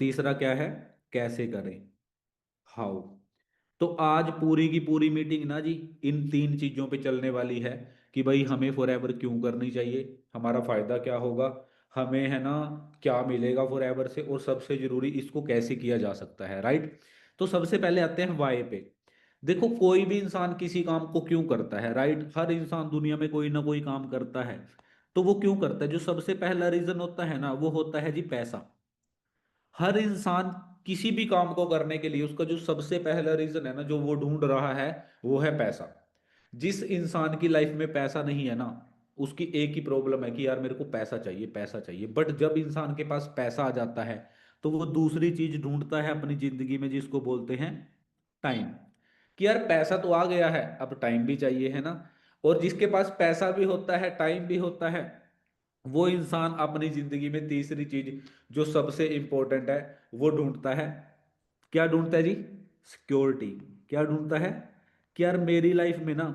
तीसरा क्या है, कैसे करें, हाउ। तो आज पूरी की पूरी मीटिंग ना जी इन तीन चीजों पे चलने वाली है कि भाई हमें फॉरएवर क्यों करनी चाहिए, हमारा फायदा क्या होगा, हमें है ना क्या मिलेगा फॉरएवर से, और सबसे जरूरी इसको कैसे किया जा सकता है, राइट। तो सबसे पहले आते हैं वाई पे। देखो कोई भी इंसान किसी काम को क्यों करता है, राइट। हर इंसान दुनिया में कोई ना कोई काम करता है। तो वो क्यों करता है, जो सबसे पहला रीजन होता है ना वो होता है जी पैसा। हर इंसान किसी भी काम को करने के लिए उसका जो सबसे पहला रीजन है ना जो वो ढूंढ रहा है वो है पैसा। जिस इंसान की लाइफ में पैसा नहीं है ना उसकी एक ही प्रॉब्लम है कि यार मेरे को पैसा चाहिए पैसा चाहिए। बट जब इंसान के पास पैसा आ जाता है तो वो दूसरी चीज ढूंढता है अपनी जिंदगी में जिसको बोलते हैं टाइम। कि यार पैसा तो आ गया है अब टाइम भी चाहिए, है ना। और जिसके पास पैसा भी होता है टाइम भी होता है वो इंसान अपनी जिंदगी में तीसरी चीज जो सबसे इंपॉर्टेंट है वो ढूंढता है। क्या ढूंढता है जी, सिक्योरिटी। क्या ढूंढता है कि यार मेरी लाइफ में ना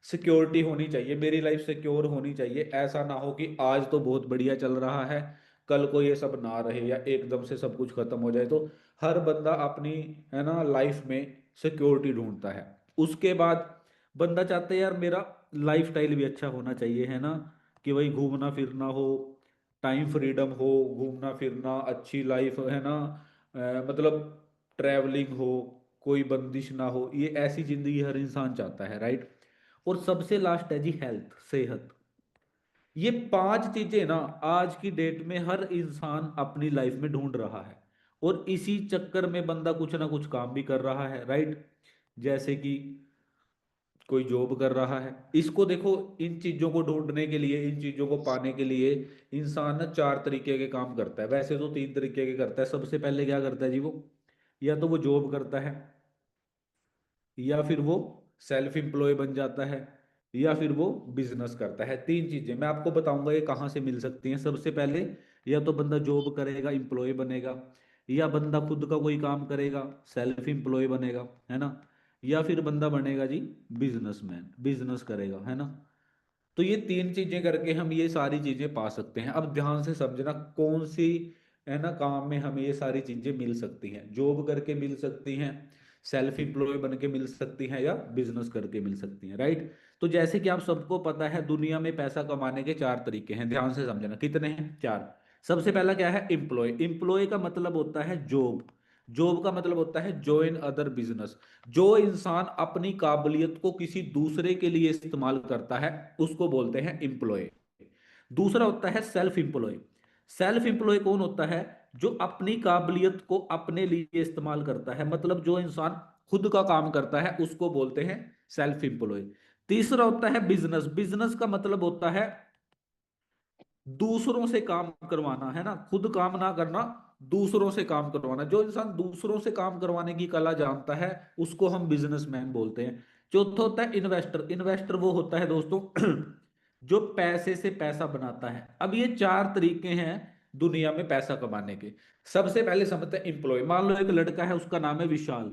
सिक्योरिटी होनी चाहिए, मेरी लाइफ सिक्योर होनी चाहिए। ऐसा ना हो कि आज तो बहुत बढ़िया चल रहा है कल को ये सब ना रहे या एकदम से सब कुछ खत्म हो जाए। तो हर बंदा अपनी है ना लाइफ में सिक्योरिटी ढूंढता है। उसके बाद बंदा चाहता है यार मेरा लाइफ स्टाइल भी अच्छा होना चाहिए, है ना। कि भाई घूमना फिरना हो, टाइम फ्रीडम हो, घूमना फिरना अच्छी लाइफ है ना। मतलब ट्रैवलिंग हो, कोई बंदिश ना हो, ये ऐसी जिंदगी हर इंसान चाहता है, राइट। और सबसे लास्ट है जी हेल्थ, सेहत। ये पांच चीजें ना आज की डेट में हर इंसान अपनी लाइफ में ढूंढ रहा है। और इसी चक्कर में बंदा कुछ ना कुछ काम भी कर रहा है, राइट। जैसे कि कोई जॉब कर रहा है। इसको देखो, इन चीजों को ढूंढने के लिए, इन चीजों को पाने के लिए इंसान ना चार तरीके के काम करता है, वैसे तो तीन तरीके के करता है। सबसे पहले क्या करता है जी वो, या तो वो जॉब करता है, या फिर वो सेल्फ एम्प्लॉय बन जाता है, या फिर वो बिजनेस करता है। तीन चीजें मैं आपको बताऊंगा ये कहाँ से मिल सकती हैं। सबसे पहले या तो बंदा जॉब करेगा एम्प्लॉय बनेगा, या बंदा खुद का कोई काम करेगा सेल्फ एम्प्लॉय बनेगा, है ना। या फिर बंदा बनेगा जी बिजनेसमैन, बिजनेस करेगा, है ना। तो ये तीन चीजें करके हम ये सारी चीजें पा सकते हैं। अब ध्यान से समझना कौन सी है ना काम में हमें ये सारी चीजें मिल सकती हैं। जॉब करके मिल सकती हैं, सेल्फ एम्प्लॉय बन के मिल सकती हैं, या बिजनेस करके मिल सकती हैं, राइट। तो जैसे कि आप सबको पता है दुनिया में पैसा कमाने के चार तरीके हैं। ध्यान से समझना कितने हैं, चार। सबसे पहला क्या है, एम्प्लॉय। एम्प्लॉय का मतलब होता है जॉब। जॉब का मतलब होता है ज्वाइन अदर बिजनेस। जो इंसान अपनी काबिलियत को किसी दूसरे के लिए इस्तेमाल करता है उसको बोलते हैं एम्प्लॉय। दूसरा होता है सेल्फ एम्प्लॉय। सेल्फ एम्प्लॉय कौन होता है, जो अपनी काबिलियत को अपने लिए इस्तेमाल करता है, मतलब जो इंसान खुद का काम करता है उसको बोलते हैं सेल्फ एम्प्लॉय। तीसरा होता है बिजनेस। बिजनेस का मतलब होता है दूसरों से काम करवाना, है ना, खुद काम ना करना, दूसरों से काम करवाना। जो इंसान दूसरों से काम करवाने की कला जानता है उसको हम बिजनेसमैन बोलते हैं। चौथा होता है इन्वेस्टर। इन्वेस्टर वो होता है दोस्तों जो पैसे से पैसा बनाता है। अब ये चार तरीके हैं दुनिया में पैसा कमाने के। सबसे पहले समझते हैं एम्प्लॉय। मान लो एक लड़का है उसका नाम है विशाल।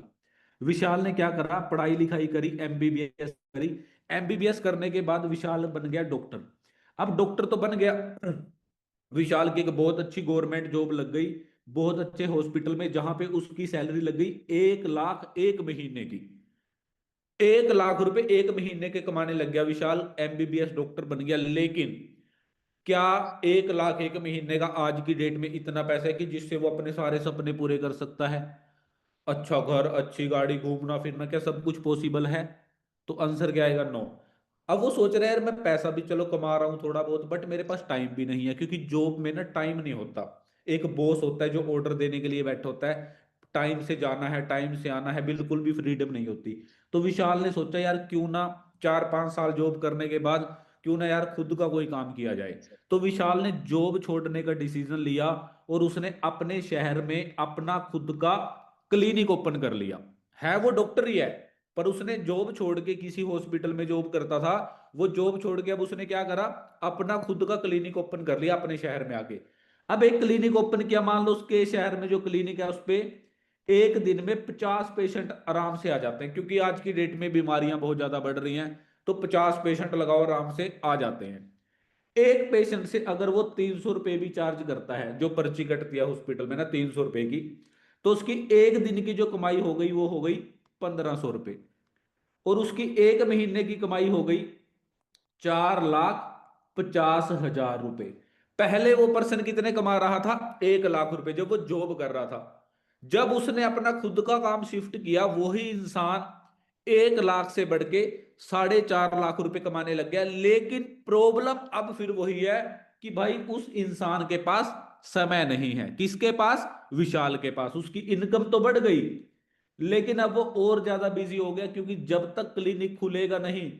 विशाल ने क्या करा, पढ़ाई लिखाई करी, एमबीबीएस करी। एमबीबीएस करने के बाद विशाल बन गया डॉक्टर। अब डॉक्टर तो बन गया, विशाल की एक बहुत अच्छी गवर्नमेंट जॉब लग गई, बहुत अच्छे हॉस्पिटल में, जहां पे उसकी सैलरी लग गई 1 लाख एक महीने की। 1 लाख रुपए एक महीने के कमाने लग गया विशाल, एमबीबीएस डॉक्टर बन गया। लेकिन क्या 1 लाख एक महीने का आज की डेट में इतना पैसा है कि जिससे वो अपने सारे सपने पूरे कर सकता है? अच्छा घर, अच्छी गाड़ी, घूमना फिरना, क्या सब कुछ पॉसिबल है? तो आंसर क्या आएगा, नो। अब वो सोच रहे हैं यार मैं पैसा भी चलो कमा रहा हूँ थोड़ा बहुत, बट मेरे पास टाइम भी नहीं है, क्योंकि जॉब में ना टाइम नहीं होता। एक बॉस होता है जो ऑर्डर देने के लिए बैठा होता है, टाइम से जाना है टाइम से आना है, बिल्कुल भी फ्रीडम नहीं होती। तो विशाल ने सोचा यार क्यों ना 4-5 साल जॉब करने के बाद क्यों ना यार खुद का कोई काम किया जाए। तो विशाल ने जॉब छोड़ने का डिसीजन लिया और उसने अपने शहर में अपना खुद का क्लिनिक ओपन कर लिया। है वो डॉक्टर ही है, पर उसने जॉब छोड़ के, किसी हॉस्पिटल में जॉब करता था, वो जॉब छोड़ के अब उसने क्या करा, अपना खुद का क्लिनिक ओपन कर लिया अपने शहर में आके। अब एक क्लिनिक ओपन किया, मान लो उसके शहर में जो क्लिनिक है उस पे एक दिन में 50 पेशेंट आराम से आ जाते हैं, क्योंकि आज की डेट में बीमारियां बहुत ज्यादा बढ़ रही हैं। तो 50 पेशेंट लगाओ आराम से आ जाते हैं। एक पेशेंट से अगर वो 300 रुपए भी चार्ज करता है, जो पर्ची कटती है हॉस्पिटल में ना 300 रुपए की, तो उसकी एक दिन की जो कमाई हो गई वो हो गई 1500 रुपए, और उसकी एक महीने की कमाई हो गई 4,50,000 रुपए। पहले वो पर्सन कितने कमा रहा था? 1 लाख रुपए, जब वो जॉब कर रहा था। जब उसने अपना खुद का काम शिफ्ट किया, वही इंसान 1 लाख से बढ़ के 4.5 लाख रुपए कमाने लग गया। लेकिन प्रॉब्लम अब फिर वही है कि भाई उस इंसान के पास समय नहीं है। किसके पास? विशाल के पास। उसकी इनकम तो बढ़ गई, लेकिन अब वो और ज्यादा बिजी हो गया, क्योंकि जब तक क्लिनिक खुलेगा नहीं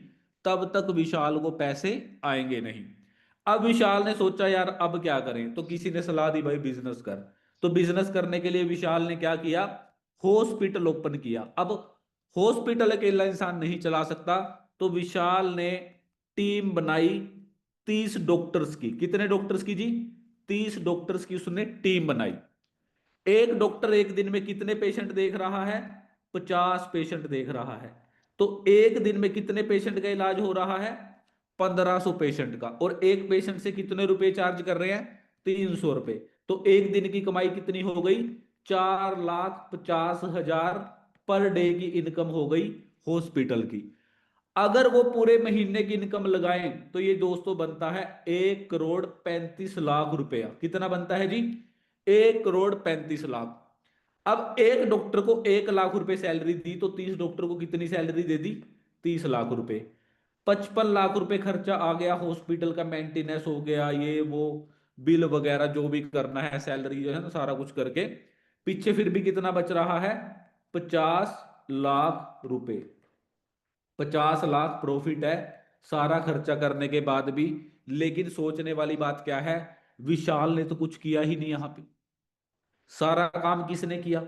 तब तक विशाल को पैसे आएंगे नहीं। अब विशाल ने सोचा यार अब क्या करें, तो किसी ने सलाह दी भाई बिजनेस कर। तो बिजनेस करने के लिए विशाल ने क्या किया? हॉस्पिटल ओपन किया। अब हॉस्पिटल अकेला इंसान नहीं चला सकता, तो विशाल ने टीम बनाई 30 डॉक्टर्स की। कितने डॉक्टर्स की जी? 30 डॉक्टर्स की उसने टीम बनाई। एक डॉक्टर एक दिन में कितने पेशेंट देख रहा है? 50 पेशेंट देख रहा है। तो एक दिन में कितने पेशेंट का इलाज हो रहा है? 1500 पेशेंट का। और एक पेशेंट से कितने रुपए चार्ज कर रहे हैं? 300 रुपए। तो एक दिन की कमाई कितनी हो गई? 4,50,000 पर डे की इनकम हो गई हॉस्पिटल की। अगर वो पूरे महीने की इनकम लगाएं तो ये दोस्तों बनता है 1,35,00,000 रुपया। कितना बनता है जी? 1,35,00,000। अब एक डॉक्टर को 1 लाख रुपए सैलरी दी, तो 30 डॉक्टर को कितनी सैलरी दे दी? 30 लाख रुपए। 55 लाख रुपए खर्चा आ गया हॉस्पिटल का, मेंटेनेंस हो गया, ये वो बिल वगैरह जो भी करना है, सैलरी जो है ना सारा कुछ करके। पीछे फिर भी कितना बच रहा है? 50 लाख रुपए। 50 लाख प्रॉफिट है सारा खर्चा करने के बाद भी। लेकिन सोचने वाली बात क्या है? विशाल ने तो कुछ किया ही नहीं यहां पे। सारा काम किसने किया?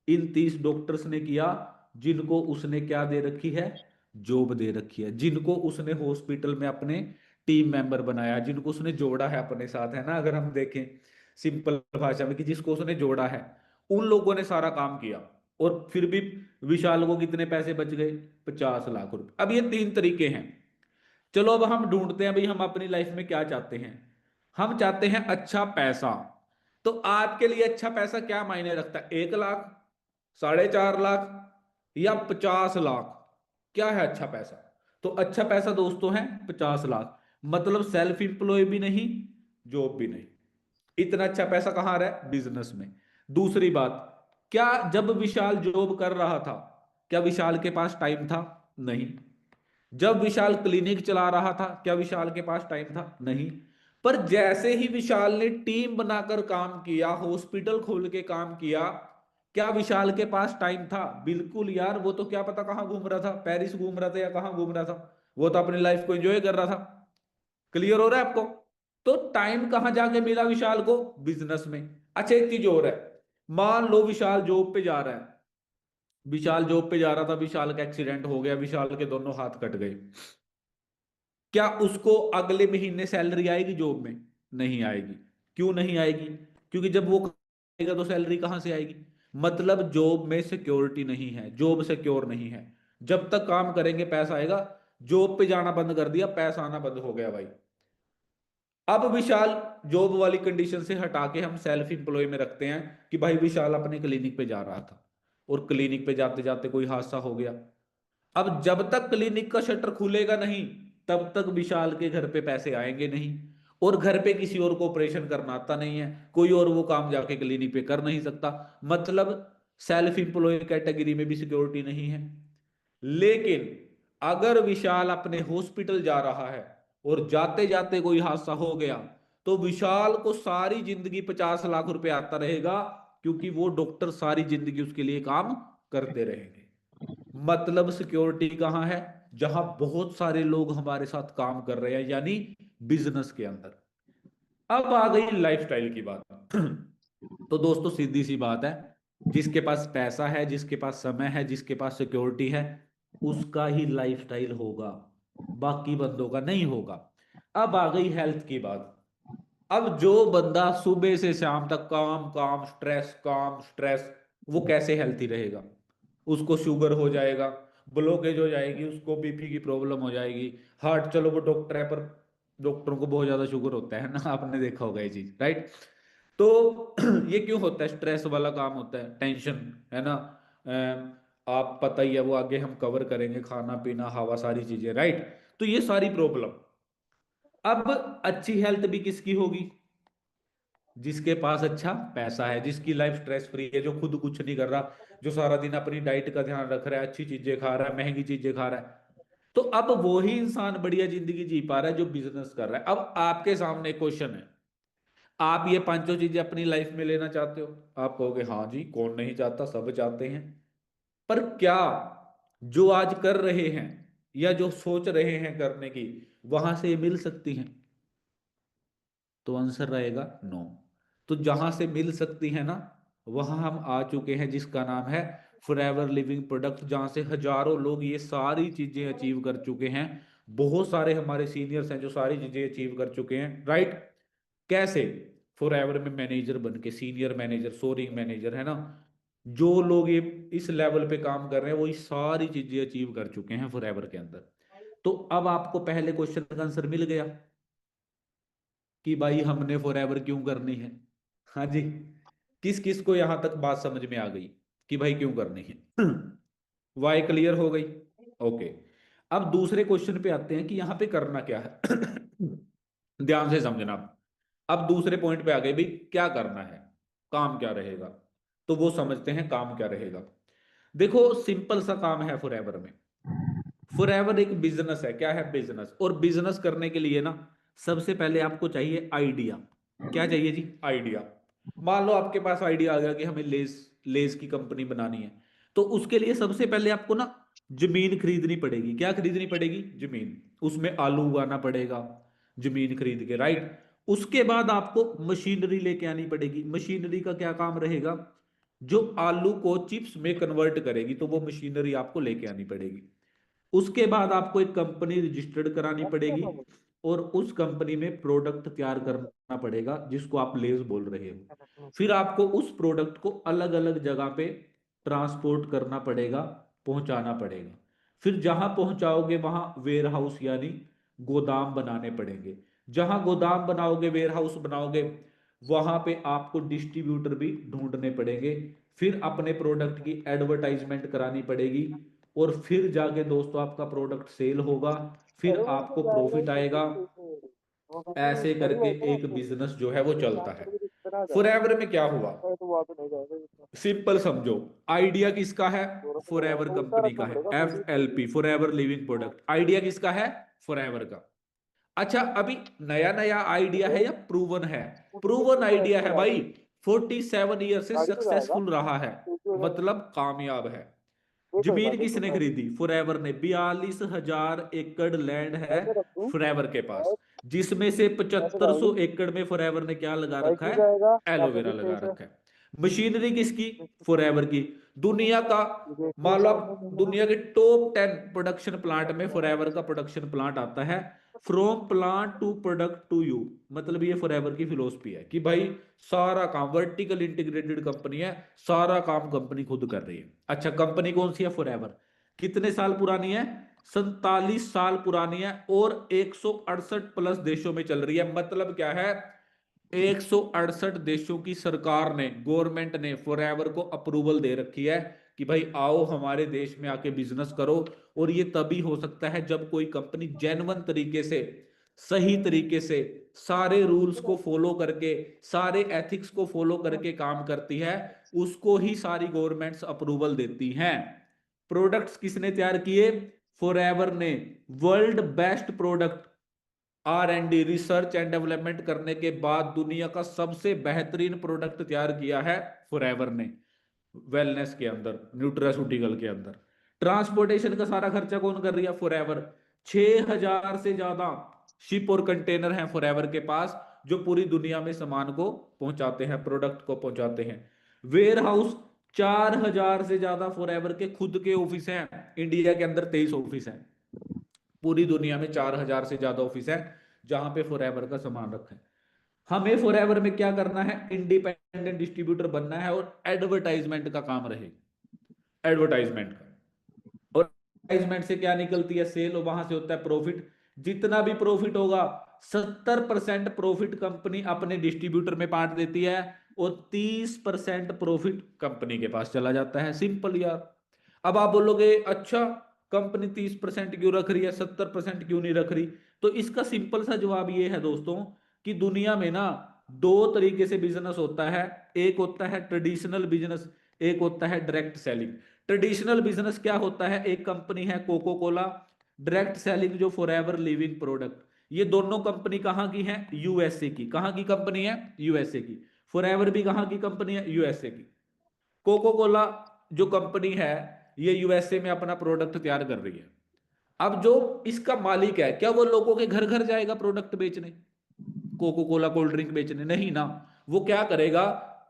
इन 30 डॉक्टर्स ने किया, जिनको उसने क्या दे रखी है? जॉब दे रखी है। जिनको उसने हॉस्पिटल में अपने टीम मेंबर बनाया, जिनको उसने जोड़ा है अपने साथ, है ना, अगर हम देखें सिंपल भाषा में, कि जिसको उसने जोड़ा है, उन लोगों ने सारा काम किया। और फिर भी विशाल को कितने पैसे बच गए? 50 लाख रुपए। अब ये तीन तरीके हैं। चलो अब हम ढूंढते हैं भाई हम अपनी लाइफ में क्या चाहते हैं। हम चाहते हैं अच्छा पैसा। तो आपके लिए अच्छा पैसा क्या मायने रखता है? 1 लाख, 4.5 लाख, या 50 लाख? क्या है अच्छा पैसा? तो अच्छा पैसा दोस्तों है 50 लाख। मतलब सेल्फ इंप्लॉय भी नहीं, जॉब भी नहीं। इतना अच्छा पैसा कहाँ आ रहा है? बिजनेस में। दूसरी बात, क्या जब विशाल जॉब कर रहा था, क्या विशाल के पास टाइम था? नहीं। जब विशाल क्लिनिक चला रहा था, क्या विशाल के पास टाइम था? नहीं। पर जैसे ही विशाल ने टीम बनाकर काम किया, हॉस्पिटल खोल के काम किया, क्या विशाल के पास टाइम था? बिल्कुल यार, वो तो क्या पता कहां घूम रहा था, पेरिस घूम रहा था या कहां घूम रहा था। वो तो अपनी लाइफ को एंजॉय कर रहा था। क्लियर हो रहा है आपको? तो टाइम कहां जाके मिला विशाल को? बिजनेस में। अच्छा एक चीज और है, मान लो विशाल जॉब पे जा रहा है। विशाल जॉब पे जा रहा था, विशाल का एक्सीडेंट हो गया, विशाल के दोनों हाथ कट गए। क्या उसको अगले महीने सैलरी आएगी जॉब में? नहीं आएगी। क्यों नहीं आएगी? क्योंकि जब वो करेगा तो सैलरी कहां से आएगी? मतलब जॉब में सिक्योरिटी नहीं है, जॉब सिक्योर नहीं है। जब तक काम करेंगे पैसा आएगा। जॉब पे जाना बंद कर दिया, पैसा आना बंद हो गया भाई। अब विशाल जॉब वाली कंडीशन से हटा के हम सेल्फ इंप्लॉय में रखते हैं कि भाई विशाल अपने क्लिनिक पे जा रहा था, और क्लिनिक पे जाते जाते कोई हादसा हो गया। अब जब तक क्लिनिक का शटर खुलेगा नहीं, तब तक विशाल के घर पे पैसे आएंगे नहीं। और घर पे किसी और को ऑपरेशन करना आता नहीं है, कोई और वो काम जाके क्लिनिक पे कर नहीं सकता। मतलब सेल्फ इंप्लॉय कैटेगरी में भी सिक्योरिटी नहीं है। लेकिन अगर विशाल अपने हॉस्पिटल जा रहा है और जाते जाते कोई हादसा हो गया, तो विशाल को सारी जिंदगी 50 लाख रुपए आता रहेगा, क्योंकि वो डॉक्टर सारी जिंदगी उसके लिए काम करते रहेंगे। मतलब सिक्योरिटी कहाँ है? जहां बहुत सारे लोग हमारे साथ काम कर रहे हैं, यानी बिजनेस के अंदर। अब आ गई लाइफस्टाइल की बात। तो दोस्तों सीधी सी बात है, जिसके पास पैसा है, जिसके पास समय है, जिसके पास सिक्योरिटी है, उसका ही लाइफस्टाइल होगा, बाकी बंदों का नहीं होगा। अब आ गई हेल्थ की बात। अब जो बंदा सुबह से शाम तक काम काम स्ट्रेस, काम स्ट्रेस, वो कैसे हेल्थी रहेगा? उसको शुगर हो जाएगा, ब्लॉकेज हो जाएगी, उसको बीपी की प्रॉब्लम हो जाएगी, हार्ट, चलो वो डॉक्टर है, पर डॉक्टरों को बहुत ज्यादा शुगर होता है ना, आपने देखा होगा ये चीज, राइट। तो ये क्यों होता है? स्ट्रेस वाला काम होता है, टेंशन, है ना। आप पता ही है, वो आगे हम कवर करेंगे, खाना पीना हवा सारी चीजें, राइट। तो ये सारी प्रॉब्लम। अब अच्छी हेल्थ भी किसकी होगी? जिसके पास अच्छा पैसा है, जिसकी लाइफ स्ट्रेस फ्री है, जो खुद कुछ नहीं कर रहा, जो सारा दिन अपनी डाइट का ध्यान रख रहा है, अच्छी चीजें खा रहा है, महंगी चीजें खा रहा है। तो अब वो ही इंसान बढ़िया जिंदगी जी पा रहा है जो बिजनेस कर रहा है। अब आपके सामने क्वेश्चन है, आप ये पांचों चीजें अपनी लाइफ में लेना चाहते हो? आप कहोगे हाँ जी, कौन नहीं चाहता, सब चाहते हैं। पर क्या जो आज कर रहे हैं या जो सोच रहे हैं करने की, वहां से ये मिल सकती हैं? तो आंसर रहेगा नो। तो जहां से मिल सकती है ना, वहां हम आ चुके हैं, जिसका नाम है फॉरएवर लिविंग प्रोडक्ट, जहां से हजारों लोग ये सारी चीजें अचीव कर चुके हैं। बहुत सारे हमारे सीनियर्स हैं जो सारी चीजें अचीव कर चुके हैं, राइट। कैसे? फॉरएवर में मैनेजर बन के, सीनियर मैनेजर, सोरिंग मैनेजर, है ना। जो लोग ये इस लेवल पे काम कर रहे हैं वो ये सारी चीजें अचीव कर चुके हैं फॉरएवर के अंदर। तो अब आपको पहले क्वेश्चन का आंसर मिल गया कि भाई हमने फॉरएवर क्यों करनी है। हाँ जी। किस किस को यहां तक बात समझ में आ गई कि भाई क्यों करनी है? वाई क्लियर हो गई? ओके। अब दूसरे क्वेश्चन पे आते हैं कि यहां पे करना क्या है। ध्यान से समझना। अब दूसरे पॉइंट पे आ गए, भाई क्या करना है, काम क्या रहेगा। तो वो समझते हैं काम क्या रहेगा। देखो सिंपल सा काम है फॉरएवर में। फॉरएवर एक बिजनेस है। क्या है? बिजनेस। और बिजनेस करने के लिए ना, सबसे पहले आपको चाहिए आइडिया। क्या चाहिए जी? आइडिया। मान लो आपके पास आइडिया आ गया कि हमें लेस लेस की कंपनी बनानी है। तो उसके लिए सबसे पहले आपको ना जमीन खरीदनी पड़ेगी। क्या खरीदनी पड़ेगी? जमीन। उसमें आलू उगाना पड़ेगा, जमीन खरीद के, राइट। उसके बाद आपको मशीनरी लेके आनी पड़ेगी। मशीनरी का क्या काम रहेगा? जो आलू को चिप्स में कन्वर्ट करेगी, तो वो मशीनरी आपको लेके आनी पड़ेगी। उसके बाद आपको एक कंपनी रजिस्टर्ड करानी पड़ेगी, और उस कंपनी में प्रोडक्ट तैयार करना पड़ेगा, जिसको आप लेस बोल रहे हो। फिर आपको उस प्रोडक्ट को अलग अलग जगह पे ट्रांसपोर्ट करना पड़ेगा, पहुंचाना पड़ेगा। फिर जहां पहुंचाओगे वहां वेयर हाउस यानी गोदाम बनाने पड़ेंगे। जहां गोदाम बनाओगे, वेयर हाउस बनाओगे, वहां पे आपको डिस्ट्रीब्यूटर भी ढूंढने पड़ेंगे। फिर अपने प्रोडक्ट की एडवर्टाइजमेंट करानी पड़ेगी, और फिर जाके दोस्तों आपका प्रोडक्ट सेल होगा, फिर आपको प्रॉफिट आएगा। ऐसे करके एक बिजनेस जो है वो चलता है। फॉरएवर में क्या हुआ? सिंपल समझो। आइडिया किसका है? फॉरएवर कंपनी का है। FLP, forever living product. Idea किसका है? फॉरएवर का। अच्छा, अभी नया नया आइडिया है या प्रूवन है? प्रूवन आइडिया है भाई। 47 ईयर से सक्सेसफुल रहा है, मतलब कामयाब है। जमीन किसने खरीदी? फॉरएवर ने। 42,000 एकड़ लैंड है फॉरएवर के पास, जिसमें से 7500 एकड़ में फॉरएवर ने क्या लगा रखा है? एलोवेरा लगा रखा है। मशीनरी किसकी? फॉरएवर की। दुनिया का, मान लो आप, दुनिया के टॉप 10 प्रोडक्शन प्लांट में फॉरएवर का प्रोडक्शन प्लांट आता है। From plant to product to you, मतलब ये फॉरएवर की फिलोसफी है कि भाई सारा काम वर्टिकल इंटीग्रेटेड कंपनी है, सारा काम कंपनी खुद कर रही है। अच्छा, कंपनी कौन सी है? फॉरएवर। कितने साल पुरानी है? 47 साल पुरानी है, और 168 प्लस देशों में चल रही है। मतलब क्या है? 168 देशों की सरकार ने, गवर्नमेंट ने फॉरएवर को अप्रूवल दे रखी है कि भाई आओ हमारे देश में आके बिजनेस करो। और ये तभी हो सकता है जब कोई कंपनी जेन्युइन तरीके से, सही तरीके से, सारे रूल्स को फॉलो करके, सारे एथिक्स को फॉलो करके काम करती है, उसको ही सारी गवर्नमेंट्स अप्रूवल देती हैं। प्रोडक्ट्स किसने तैयार किए? फॉरएवर ने। World best product, R&D, research and development करने के बाद दुनिया का सबसे बेहतरीन प्रोडक्ट तैयार किया है फॉरएवर ने, वेलनेस के अंदर, न्यूट्रास्यूटिकल के अंदर। ट्रांसपोर्टेशन का सारा खर्चा कौन कर रही है? फॉरएवर। 6,000 से ज्यादा शिप और कंटेनर हैं फॉरएवर के पास, जो पूरी दुनिया में सामान को पहुंचाते हैं, प्रोडक्ट को पहुंचाते हैं। वेयर हाउस, 4,000 से ज्यादा फॉरएवर के खुद के ऑफिस हैं। इंडिया के अंदर 23 ऑफिस हैं। पूरी दुनिया में 4,000 से ज्यादा ऑफिस है जहां पे फॉरएवर का सामान रखा है। हमें फॉरएवर में क्या करना है? इंडिपेंडेंट डिस्ट्रीब्यूटर बनना है, और एडवर्टाइजमेंट का काम रहेगा। एडवर्टाइजमेंट का। और एडवर्टाइजमेंट से क्या निकलती है? सेल, और वहां से होता है प्रॉफिट। जितना भी प्रॉफिट होगा 70% प्रॉफिट कंपनी अपने डिस्ट्रीब्यूटर में बांट देती है और 30% प्रॉफिट कंपनी के पास चला जाता है। सिंपल यार। अब आप बोलोगे अच्छा कंपनी 30% क्यों रख रही है, 70% क्यों नहीं रख रही? तो इसका सिंपल सा जवाब ये है दोस्तों कि दुनिया में ना दो तरीके से बिजनेस होता है। एक होता है ट्रेडिशनल बिजनेस, एक होता है डायरेक्ट सेलिंग। ट्रेडिशनल बिजनेस क्या होता है? एक कंपनी है कोको कोला, डायरेक्ट सेलिंग जो फॉरएवर लिविंग प्रोडक्ट। ये दोनों कंपनी कहाँ की है? यूएसए की। कहाँ की कंपनी है? यूएसए की। फॉरएवर भी कहाँ की कंपनी है? यूएसए की। कोको कोला जो कंपनी है ये यूएसए में अपना प्रोडक्ट तैयार कर रही है। अब जो इसका मालिक है, क्या वो लोगों के घर घर जाएगा प्रोडक्ट बेचने, कोको कोला कोल्ड ड्रिंक बेचने? नहीं ना। वो क्या करेगा,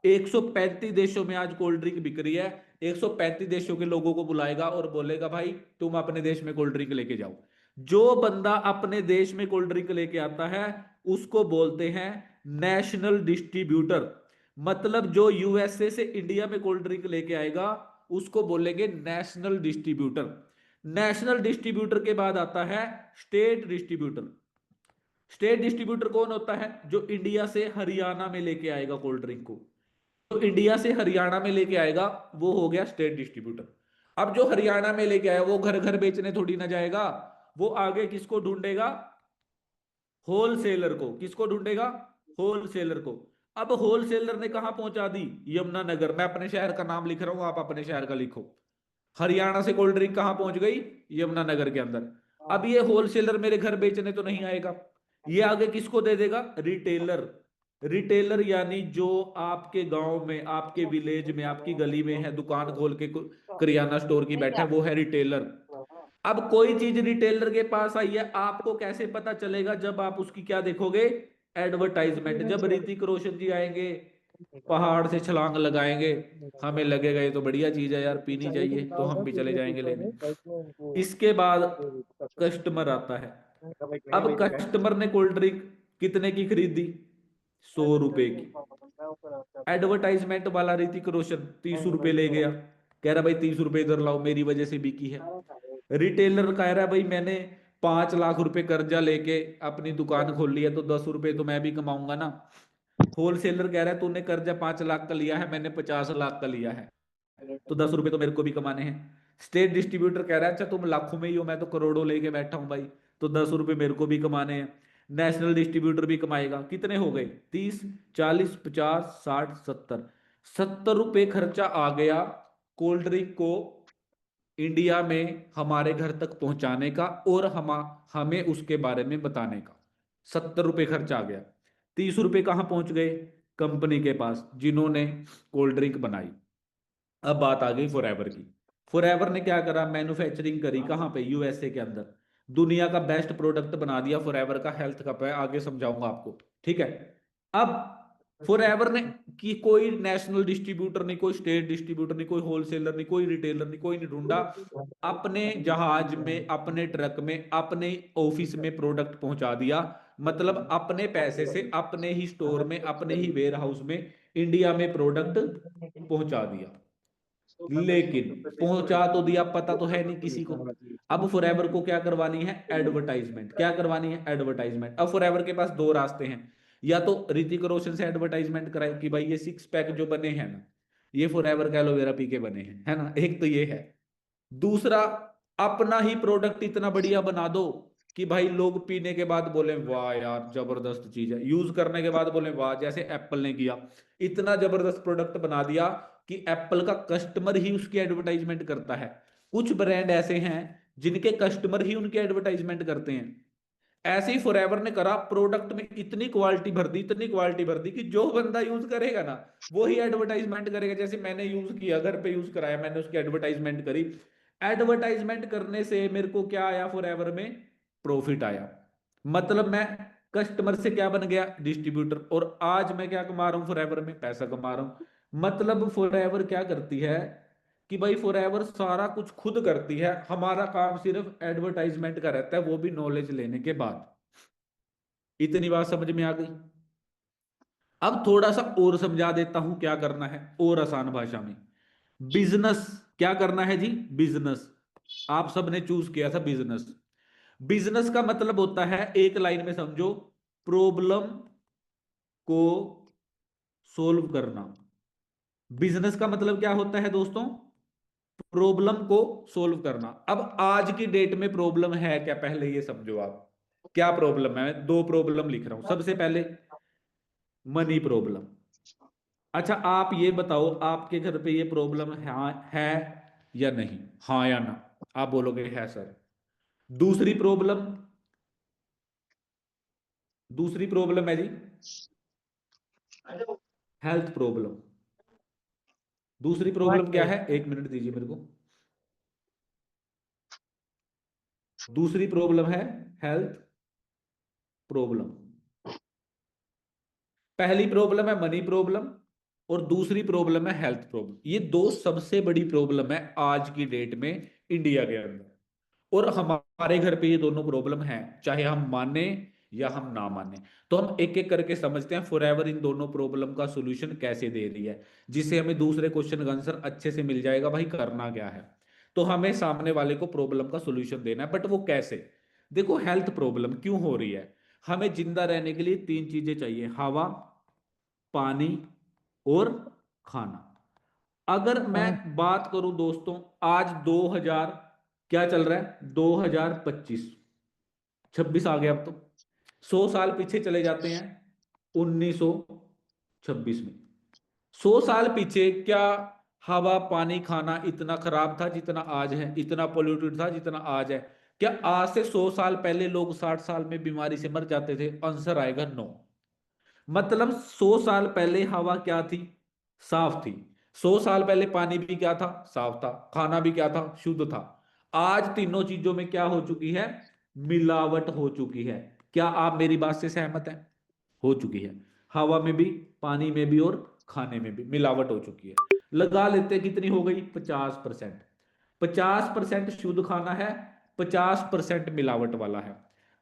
135 देशों में आज कोल्ड ड्रिंक बिक रही है, 135 देशों के लोगों को बुलाएगा और बोलेगा भाई तुम अपने देश में कोल्ड ड्रिंक लेके जाओ। जो बंदा अपने देश में कोल्ड ड्रिंक लेके आता है उसको बोलते हैं नेशनल डिस्ट्रीब्यूटर। मतलब जो यूएसए से इंडिया में कोल्ड ड्रिंक लेके आएगा उसको बोलेंगे नेशनल डिस्ट्रीब्यूटर। नेशनल डिस्ट्रीब्यूटर के बाद आता है स्टेट डिस्ट्रीब्यूटर। स्टेट डिस्ट्रीब्यूटर कौन होता है? जो इंडिया से हरियाणा में लेके आएगा कोल्ड ड्रिंक को। जो इंडिया से हरियाणा में लेके आएगा वो हो गया स्टेट डिस्ट्रीब्यूटर। अब जो हरियाणा में लेके आया वो घर घर बेचने थोड़ी ना जाएगा, वो आगे किसको ढूंढेगा? होलसेलर को। किसको ढूंढेगा? होलसेलर को। अब होलसेलर ने कहां पहुंचा दी? यमुनानगर। मैं अपने शहर का नाम लिख रहा हूं, आप अपने शहर का लिखो। हरियाणा से कोल्ड ड्रिंक कहां पहुंच गई? यमुनानगर के अंदर। अब ये होलसेलर मेरे घर बेचने तो नहीं आएगा, ये आगे किसको दे देगा? रिटेलर। रिटेलर यानी जो आपके गांव में, आपके विलेज में, आपकी गली में है, दुकान खोल के करियाना स्टोर की बैठा है, वो है रिटेलर। अब कोई चीज रिटेलर के पास आई है, आपको कैसे पता चलेगा? जब आप उसकी क्या देखोगे? एडवर्टाइजमेंट। जब ऋतिक रोशन जी आएंगे, पहाड़ से छलांग लगाएंगे, हमें लगेगा ये तो बढ़िया चीज है यार, पीनी चाहिए, तो हम भी चले जाएंगे लेने। इसके बाद कस्टमर आता है। अब कस्टमर ने कोल्ड ड्रिंक कितने की खरीदी? 100 रुपए की। एडवर्टाइजमेंट वाला ऋतिक रोशन 30 रुपए ले गया, कह रहा भाई 30 रुपए इधर लाओ, मेरी वजह से बिकी है। रिटेलर कह रहा है भाई मैंने 5 लाख रुपए कर्जा लेके अपनी दुकान खोल ली है, तो 10 रुपए तो मैं भी कमाऊंगा ना। होलसेलर कह रहा है तूने कर्जा 5 लाख का लिया है, मैंने 50 लाख का लिया है, तो 10 रुपए तो मेरे को भी कमाने हैं। स्टेट डिस्ट्रीब्यूटर कह रहा है अच्छा तुम लाखों में ही हो, मैं तो करोड़ों लेके बैठा हूं भाई, तो 10 रुपए मेरे को भी कमाने हैं। नेशनल डिस्ट्रीब्यूटर भी कमाएगा। कितने हो गए? 30, 40, 50, 60, 70। 70 रुपए खर्चा आ गया कोल्ड ड्रिंक को इंडिया में हमारे घर तक पहुंचाने का और हमें उसके बारे में बताने का। 70 रुपए खर्च आ गया। 30 रुपए कहाँ पहुंच गए? कंपनी के पास जिन्होंने कोल्ड ड्रिंक बनाई। अब बात आ गई फॉरएवर की। फॉरएवर ने क्या करा? मैन्युफैक्चरिंग करी कहाँ पे? यूएसए के अंदर। दुनिया का बेस्ट प्रोडक्ट बना दिया फॉरएवर का। हेल्थ कप है, आगे समझाऊंगा आपको, ठीक है। अब फॉरएवर ने कि कोई नेशनल डिस्ट्रीब्यूटर नहीं, कोई स्टेट डिस्ट्रीब्यूटर नहीं, कोई होलसेलर नहीं, कोई रिटेलर नहीं, कोई नहीं ढूंढा। अपने जहाज में, अपने ट्रक में, अपने ऑफिस में प्रोडक्ट पहुंचा दिया। मतलब अपने पैसे से अपने ही स्टोर में, अपने ही वेयर हाउस में इंडिया में प्रोडक्ट पहुंचा दिया। लेकिन पहुंचा तो दिया, पता तो है नहीं किसी को। अब फॉरएवर को क्या करवानी है? एडवर्टाइजमेंट। क्या करवानी है? एडवर्टाइजमेंट। अब फॉरएवर के पास दो रास्ते हैं, या तो ऋतिक रोशन से एडवर्टाइजमेंट कराए कि भाई ये 6 पैक जो बने हैं ना, ये फॉरएवर का एलोवेरा पी के बने हैं, है ना, एक तो ये है। दूसरा, अपना ही प्रोडक्ट इतना बढ़िया बना दो कि भाई लोग पीने के बाद बोले वाह यार जबरदस्त चीज है, यूज करने के बाद बोले वाह, जैसे एप्पल ने किया। इतना जबरदस्त प्रोडक्ट बना दिया कि एप्पल का कस्टमर ही उसकी एडवर्टाइजमेंट करता है। कुछ ब्रांड ऐसे हैं जिनके कस्टमर ही उनकी एडवर्टाइजमेंट करते हैं। ऐसे ही फॉरएवर ने करा, प्रोडक्ट में इतनी क्वालिटी भर दी, इतनी क्वालिटी भर दी कि जो बंदा यूज करेगा ना वो ही एडवर्टाइजमेंट करेगा। जैसे मैंने यूज किया, घर पे यूज कराया, मैंने उसकी एडवर्टाइजमेंट करी। एडवर्टाइजमेंट करने से मेरे को क्या आया? फॉरएवर में प्रॉफिट आया। मतलब मैं कस्टमर से क्या बन गया? डिस्ट्रीब्यूटर। और आज मैं क्या कमा रहा हूं? फॉरएवर में पैसा कमा रहा हूं। मतलब फॉरएवर क्या करती है कि भाई फॉरएवर सारा कुछ खुद करती है, हमारा काम सिर्फ एडवर्टाइजमेंट का रहता है, वो भी नॉलेज लेने के बाद। इतनी बात समझ में आ गई? अब थोड़ा सा और समझा देता हूं क्या करना है और आसान भाषा में। बिजनेस क्या करना है जी? बिजनेस। आप सबने चूज किया था बिजनेस। बिजनेस का मतलब होता है, एक लाइन में समझो, प्रॉब्लम को सोल्व करना। बिजनेस का मतलब क्या होता है दोस्तों? प्रॉब्लम को सोल्व करना। अब आज की डेट में प्रॉब्लम है क्या, पहले ये समझो आप। क्या प्रॉब्लम है? दो प्रॉब्लम लिख रहा हूं। सबसे पहले मनी प्रॉब्लम। अच्छा आप ये बताओ, आपके घर पे ये प्रॉब्लम है या नहीं? हाँ या ना? आप बोलोगे है सर। दूसरी प्रॉब्लम, दूसरी प्रॉब्लम है जी हेल्थ प्रॉब्लम। दूसरी प्रॉब्लम क्या है? एक मिनट दीजिए मेरे को। दूसरी प्रॉब्लम है हेल्थ प्रॉब्लम। पहली प्रॉब्लम है मनी प्रॉब्लम और दूसरी प्रॉब्लम है हेल्थ प्रॉब्लम। ये दो सबसे बड़ी प्रॉब्लम है आज की डेट में इंडिया के अंदर। और हमारे घर पे ये दोनों प्रॉब्लम है, चाहे हम माने या हम ना माने। तो हम एक एक करके समझते हैं फॉरएवर इन दोनों प्रॉब्लम का सॉल्यूशन कैसे दे रही है, जिससे हमें दूसरे क्वेश्चन का आंसर अच्छे से मिल जाएगा। भाई करना क्या है, तो हमें सामने वाले को प्रॉब्लम का सॉल्यूशन देना है, बट वो कैसे? देखो हेल्थ प्रॉब्लम क्यों हो रही है? हमें जिंदा रहने के लिए तीन चीजें चाहिए, हवा, पानी और खाना। अगर मैं बात करूं दोस्तों, आज 2000 क्या चल रहा है, 2025, 26 आ गया अब तो। 100 साल पीछे चले जाते हैं, 1926 में। 100 साल पीछे क्या हवा पानी खाना इतना खराब था जितना आज है? इतना पोल्यूटेड था जितना आज है? क्या आज से 100 साल पहले लोग 60 साल में बीमारी से मर जाते थे? आंसर आएगा नो। मतलब 100 साल पहले हवा क्या थी? साफ थी। 100 साल पहले पानी भी क्या था? साफ था। खाना भी क्या था? शुद्ध था। आज तीनों चीजों में क्या हो चुकी है? मिलावट हो चुकी है। क्या आप मेरी बात से सहमत हैं? हो चुकी है। हवा में भी, पानी में भी और खाने में भी मिलावट हो चुकी है। लगा लेते हैं कितनी हो गई? 50%। 50% शुद्ध खाना है, 50% मिलावट वाला है।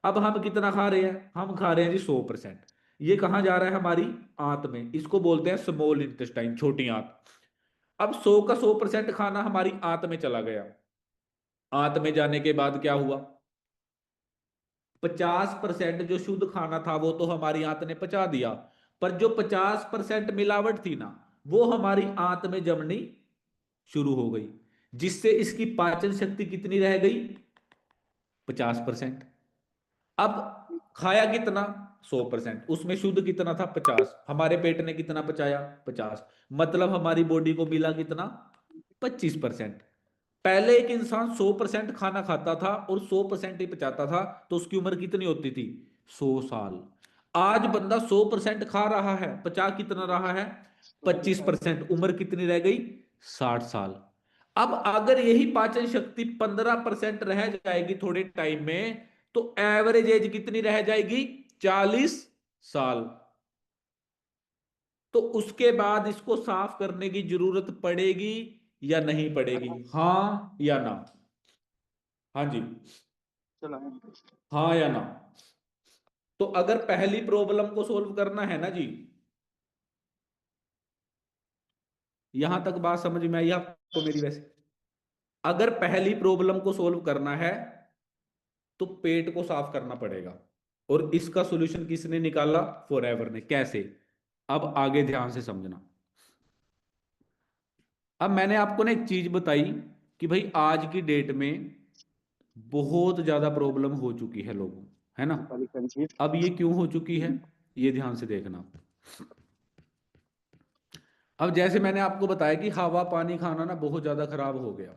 अब हम कितना खा रहे हैं? हम खा रहे हैं जी 100%। ये कहाँ जा रहा है? हमारी आंत में। इसको बोलते हैं स्मॉल इंटेस्टाइन, छोटी आंत। अब 100 का 100% खाना हमारी आंत में चला गया। आंत में जाने के बाद क्या हुआ? 50% जो शुद्ध खाना था वो तो हमारी आंत ने पचा दिया, पर जो 50% मिलावट थी ना, वो हमारी आंत में जमनी शुरू हो गई, जिससे इसकी पाचन शक्ति कितनी रह गई? 50%। अब खाया कितना? 100%। उसमें शुद्ध कितना था? 50। हमारे पेट ने कितना पचाया? 50। मतलब हमारी बॉडी को मिला कितना? 25%। पहले एक इंसान 100% खाना खाता था और 100% ही पचाता था, तो उसकी उम्र कितनी होती थी? 100 साल। आज बंदा 100% खा रहा है, पचा कितना रहा है? 25%। उम्र कितनी रह गई? 60 साल। अब अगर यही पाचन शक्ति 15% रह जाएगी थोड़े टाइम में, तो एवरेज एज कितनी रह जाएगी? 40 साल। तो उसके बाद इसको साफ करने की जरूरत पड़ेगी या नहीं पड़ेगी? हाँ या ना? हाँ जी, हाँ या ना? तो अगर पहली प्रॉब्लम को सोल्व करना है ना जी, यहां तक बात समझ में आई आपको मेरी? वैसे अगर पहली प्रॉब्लम को सोल्व करना है तो पेट को साफ करना पड़ेगा। और इसका सॉल्यूशन किसने निकाला? फॉरएवर ने। कैसे? अब आगे ध्यान से समझना। अब मैंने आपको ना एक चीज बताई कि भाई आज की डेट में बहुत ज्यादा प्रॉब्लम हो चुकी है लोगों, है ना? अब ये क्यों हो चुकी है, ये ध्यान से देखना। अब जैसे मैंने आपको बताया कि हवा पानी खाना ना बहुत ज्यादा खराब हो गया,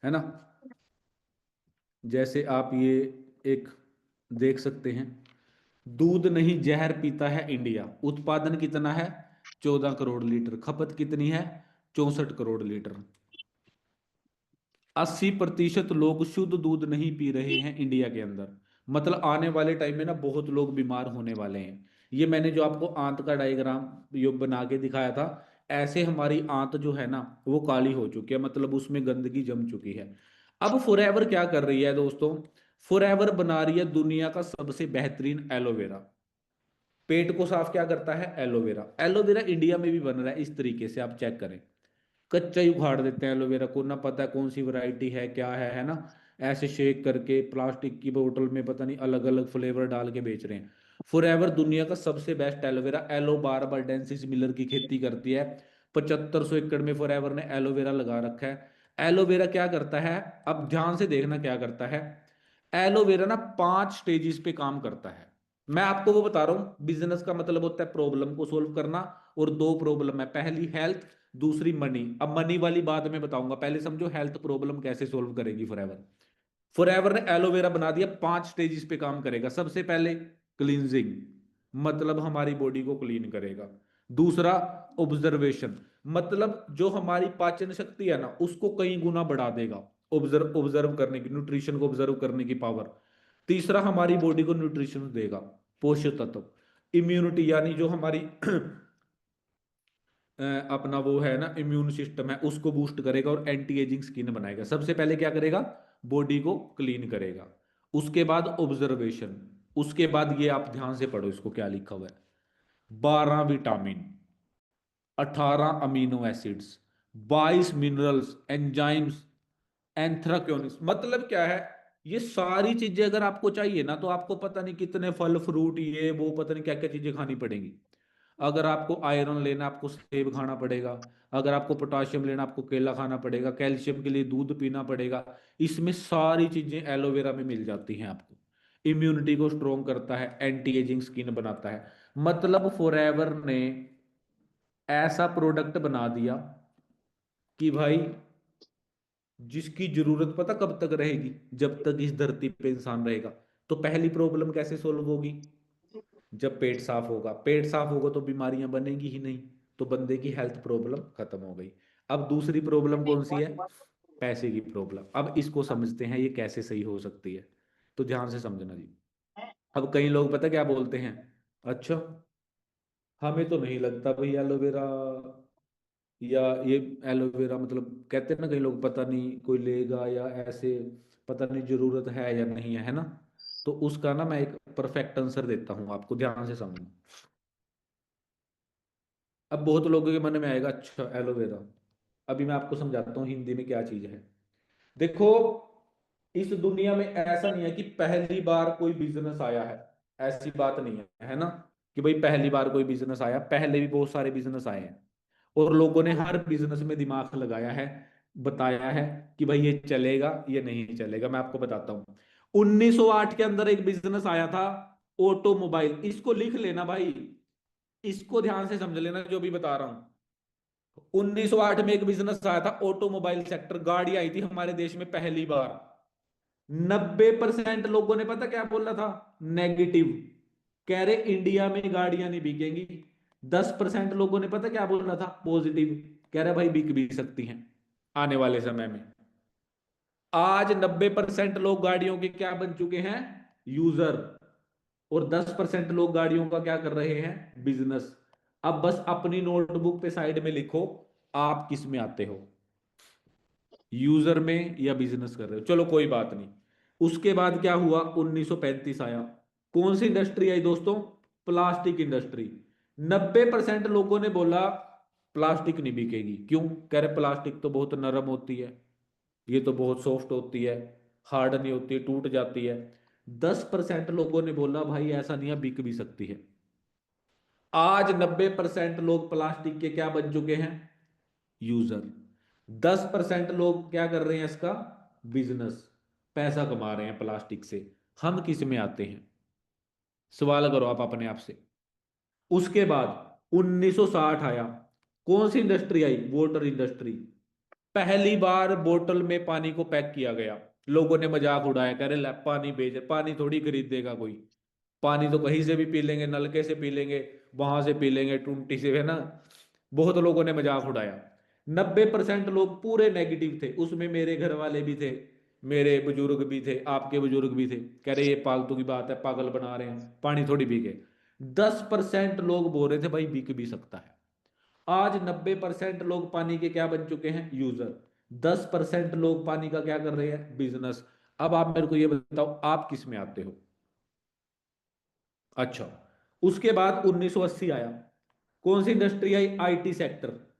है ना? जैसे आप ये एक देख सकते हैं, दूध नहीं जहर पीता है इंडिया। उत्पादन कितना है? 14 करोड़ लीटर। खपत कितनी है? 64 करोड़ लीटर। 80% लोग शुद्ध दूध नहीं पी रहे हैं इंडिया के अंदर। मतलब आने वाले टाइम में ना बहुत लोग बीमार होने वाले हैं। ये मैंने जो आपको आंत का डायग्राम यो बना के दिखाया था, ऐसे हमारी आंत जो है ना वो काली हो चुकी है, मतलब उसमें गंदगी जम चुकी है। अब फॉरएवर क्या कर रही है दोस्तों? फॉरएवर बना रही है दुनिया का सबसे बेहतरीन एलोवेरा। पेट को साफ क्या करता है? एलोवेरा। एलोवेरा इंडिया में भी बन रहा है इस तरीके से, आप चेक करें। कच्चा ही उखाड़ देते हैं एलोवेरा को, ना पता है कौन सी वैरायटी है क्या है ना? ऐसे शेक करके प्लास्टिक की बोतल में पता नहीं अलग अलग फ्लेवर डाल के बेच रहे हैं। फॉरएवर दुनिया का सबसे best aloe vera, aloe barbadensis Miller की खेती करती है। 7500 एकड़ में फॉरएवर ने एलोवेरा लगा रखा है। एलोवेरा क्या करता है, अब ध्यान से देखना क्या करता है। एलोवेरा ना 5 स्टेजेस पे काम करता है। मैं आपको वो बता रहा हूं, बिजनेस का मतलब होता है प्रॉब्लम को सोल्व करना। और दो प्रॉब्लम है, पहली हेल्थ, दूसरी मनी। अब मनी वाली बात मैं बताऊंगा, पहले समझो हेल्थ प्रॉब्लम कैसे सोल्व करेगी फॉरएवर। फॉरएवर ने एलोवेरा बना दिया, 5 स्टेजेस पे काम करेगा। सबसे पहले क्लींजिंग, मतलब हमारी बॉडी को क्लीन करेगा। दूसरा ऑब्जर्वेशन, मतलब जो हमारी पाचन शक्ति है ना उसको कई गुना बढ़ा देगा। ऑब्जर्व ऑब्जर्व करने की, न्यूट्रिशन को ऑब्जर्व करने की पावर। तीसरा हमारी बॉडी को न्यूट्रिशन देगा, पोषक तत्व। इम्यूनिटी, यानी जो हमारी अपना वो है ना इम्यून सिस्टम है उसको बूस्ट करेगा और एंटी एजिंग स्किन बनाएगा। सबसे पहले क्या करेगा, बॉडी को क्लीन करेगा। उसके बाद ऑब्जर्वेशन, उसके बाद ये आप ध्यान से पढ़ो इसको क्या लिखा हुआ है। 12 vitamin, 18 amino acids, 22 minerals, enzymes, anthraquinones. मतलब क्या है, ये सारी चीजें अगर आपको चाहिए ना तो आपको पता नहीं कितने फल फ्रूट ये वो पता नहीं क्या क्या चीजें खानी पड़ेंगी। अगर आपको आयरन लेना आपको सेब खाना पड़ेगा। अगर आपको पोटाशियम लेना आपको केला खाना पड़ेगा। कैल्शियम के लिए दूध पीना पड़ेगा। इसमें सारी चीजें एलोवेरा में मिल जाती हैं आपको। इम्यूनिटी को स्ट्रोंग करता है, एंटी एजिंग स्किन बनाता है। मतलब फॉरएवर ने ऐसा प्रोडक्ट बना दिया कि भाई जिसकी जरूरत पता कब तक रहेगी, जब तक इस धरती पे इंसान रहेगा। तो पहली प्रॉब्लम कैसे सोल्व होगी, जब पेट साफ होगा। पेट साफ होगा तो बीमारियां बनेगी ही नहीं, तो बंदे की हेल्थ प्रॉब्लम खत्म हो गई। अब दूसरी प्रॉब्लम कौन सी है, पैसे की प्रॉब्लम। अब इसको समझते हैं ये कैसे सही हो सकती है, तो ध्यान से समझना जी। अब कई लोग पता क्या बोलते हैं, अच्छा हमें तो नहीं लगता भाई एलोवेरा, या ये एलोवेरा मतलब कहते हैं ना कई लोग पता नहीं कोई लेगा या ऐसे, पता नहीं जरूरत है या नहीं है, है ना। तो उसका ना मैं एक परफेक्ट आंसर देता हूं आपको, ध्यान से समझना। अब बहुत लोगों के मन में आएगा अच्छा एलोवेरा, अभी मैं आपको समझाता हूँ हिंदी में क्या चीज है। देखो, इस दुनिया में ऐसा नहीं है कि पहली बार कोई बिजनेस आया है, ऐसी बात नहीं है, है ना। कि भाई पहली बार कोई बिजनेस आया, पहले भी बहुत सारे बिजनेस आए हैं। और लोगों ने हर बिजनेस में दिमाग लगाया है, बताया है कि भाई ये चलेगा ये नहीं चलेगा। मैं आपको बताता हूँ, 1908 के अंदर एक बिजनेस आया था, ऑटोमोबाइल। इसको लिख लेना भाई, इसको ध्यान से समझ लेना जो भी बता रहा हूं। 1908 में एक बिजनेस आया था ऑटोमोबाइल सेक्टर, गाड़ी आई थी हमारे देश में पहली बार। 90% लोगों ने पता क्या बोला था, नेगेटिव। कह रहे इंडिया में गाड़ियां नहीं बिकेंगी। 10% लोगों ने पता क्या बोला था, पॉजिटिव। कह रहे भाई बिक भी सकती हैं आने वाले समय में। आज 90% लोग गाड़ियों के क्या बन चुके हैं, यूजर। और 10% लोग गाड़ियों का क्या कर रहे हैं, बिजनेस। अब बस अपनी नोटबुक पे साइड में लिखो, आप किस में आते हो, यूजर में या बिजनेस कर रहे हो। चलो कोई बात नहीं। उसके बाद क्या हुआ, 1935 आया। कौन सी इंडस्ट्री आई दोस्तों, प्लास्टिक इंडस्ट्री। 90% लोगों ने बोला प्लास्टिक नहीं बिकेगी, क्यों, कह रहे प्लास्टिक तो बहुत नरम होती है, ये तो बहुत सॉफ्ट होती है, हार्ड नहीं होती, टूट जाती है। 10% लोगों ने बोला भाई ऐसा नहीं है, बिक भी सकती है। आज 90% लोग प्लास्टिक के क्या बन चुके हैं, यूजर। 10% लोग क्या कर रहे हैं इसका, बिजनेस, पैसा कमा रहे हैं प्लास्टिक से। हम किस में आते हैं, सवाल करो आप अपने आप से। उसके बाद 1960 आया। कौन सी इंडस्ट्री आई, वाटर इंडस्ट्री। पहली बार बोतल में पानी को पैक किया गया। लोगों ने मजाक उड़ाया, कह रहे "लै, पानी बेच, पानी थोड़ी खरीदेगा कोई, पानी तो कहीं से भी पी लेंगे, नलके से पी लेंगे, वहां से पी लेंगे, टूंटी से, है ना। बहुत लोगों ने मजाक उड़ाया। 90% लोग पूरे नेगेटिव थे, उसमें मेरे घर वाले भी थे, मेरे बुजुर्ग भी थे, आपके बुजुर्ग भी थे। कह रहे ये फालतू की बात है, पागल बना रहे हैं, पानी थोड़ी पी के। 10% लोग बोल रहे थे भाई बिक भी सकता है। आज 90% लोग पानी के क्या बन चुके हैं, यूजर। 10% लोग पानी का क्या कर रहे हैं, बिजनेस। अब आप मेरे को ये बताओ आप किस में आते हो। अच्छा, उसके बाद 1980 आया। कौन सी इंडस्ट्री आई, आईटी सेक्टर।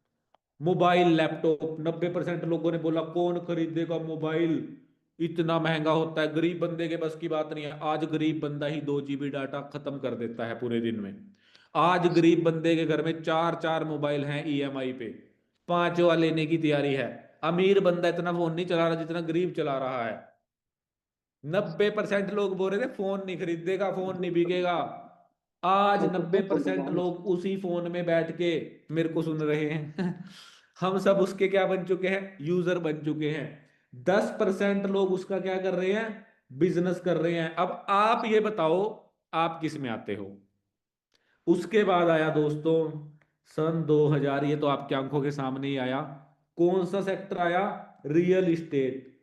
मोबाइल लैपटॉप, 90% लोगों ने बोला कौन खरीदेगा मोबाइल, इतना महंगा होता है, गरीब बंदे के बस की बात नहीं है। आज गरीब बंदा ही 2 GB डाटा खत्म कर देता है पूरे दिन में। आज गरीब बंदे के घर में चार चार मोबाइल हैं ईएमआई पे, पांचवा लेने की तैयारी है। अमीर बंदा इतना फोन नहीं चला रहा जितना गरीब चला रहा है। 90% लोग बोल रहे थे फोन नहीं खरीदेगा, फोन नहीं बिकेगा। आज 90% लोग उसी फोन में बैठ के मेरे को सुन रहे हैं। हम सब उसके क्या बन चुके हैं, यूजर बन चुके हैं। 10% लोग उसका क्या कर रहे हैं, बिजनेस कर रहे हैं। अब आप ये बताओ, आप किस में आते हो। उसके बाद आया दोस्तों सन 2000, ये तो आपकी आंखों के सामने ही आया। कौन सा सेक्टर आया, रियल इस्टेट,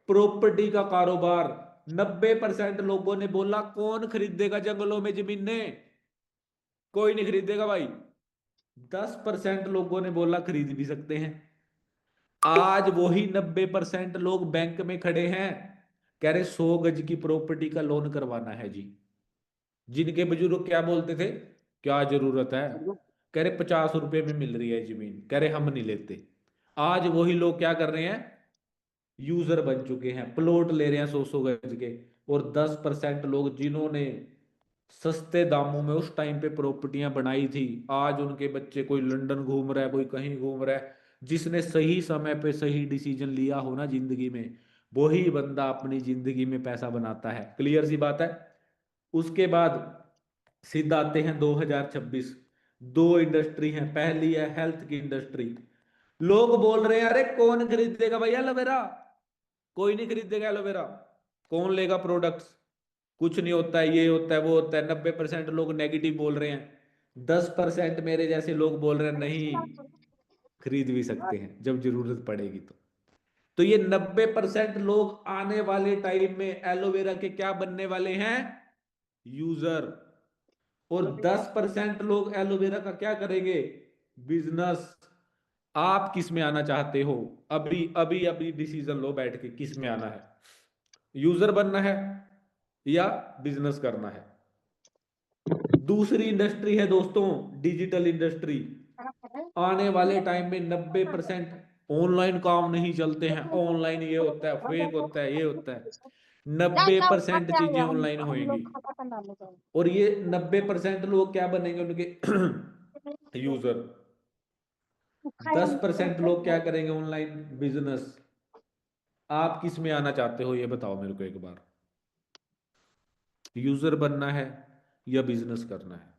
प्रॉपर्टी का कारोबार। 90% लोगों ने बोला कौन खरीदेगा जंगलों में जमीनें, कोई नहीं खरीदेगा भाई। 10% लोगों ने बोला खरीद भी सकते हैं। आज वही 90% लोग बैंक में खड़े हैं, कह रहे 100 गज की प्रॉपर्टी का लोन करवाना है जी। जिनके बुजुर्ग क्या बोलते थे, क्या जरूरत है, कह रहे 50 रुपए में मिल रही है जमीन, कह रहे हम नहीं लेते। आज वही लोग क्या कर रहे हैं, यूजर बन चुके हैं, प्लॉट ले रहे हैं 100 100 गज के। और 10% लोग जिन्होंने सस्ते दामों में उस टाइम पे प्रॉपर्टियां बनाई थी, आज उनके बच्चे कोई लंदन घूम रहा है, कोई कहीं घूम रहा है। जिसने सही समय पे सही डिसीजन लिया हो ना जिंदगी में, वही बंदा अपनी जिंदगी में पैसा बनाता है। क्लियर सी बात है। उसके बाद सीधा आते हैं 2026। दो इंडस्ट्री हैं, पहली है हेल्थ की इंडस्ट्री। लोग बोल रहे हैं अरे कौन खरीदेगा भाई एलोवेरा, कोई नहीं खरीदेगा एलोवेरा, कौन लेगा प्रोडक्ट्स, कुछ नहीं होता है, ये होता है वो होता है। 90% लोग नेगेटिव बोल रहे हैं। 10% मेरे जैसे लोग बोल रहे हैं नहीं, खरीद भी सकते हैं जब जरूरत पड़ेगी तो ये 90% लोग आने वाले टाइम में एलोवेरा के क्या बनने वाले हैं, यूजर। और 10% लोग एलोवेरा का क्या करेंगे, बिजनेस। आप किस में आना चाहते हो, अभी अभी अभी डिसीजन लो बैठ के, किस में आना है, यूजर बनना है या बिजनेस करना है। दूसरी इंडस्ट्री है दोस्तों डिजिटल इंडस्ट्री। आने वाले टाइम में 90% ऑनलाइन काम नहीं चलते हैं, ऑनलाइन ये होता है, फेक होता है, ये होता है। 90% चीजें ऑनलाइन होएंगी। और ये 90% लोग क्या बनेंगे उनके, यूजर। 10% लोग क्या करेंगे, ऑनलाइन बिजनेस। आप किस में आना चाहते हो ये बताओ मेरे को एक बार, यूजर बनना है या बिजनेस करना है।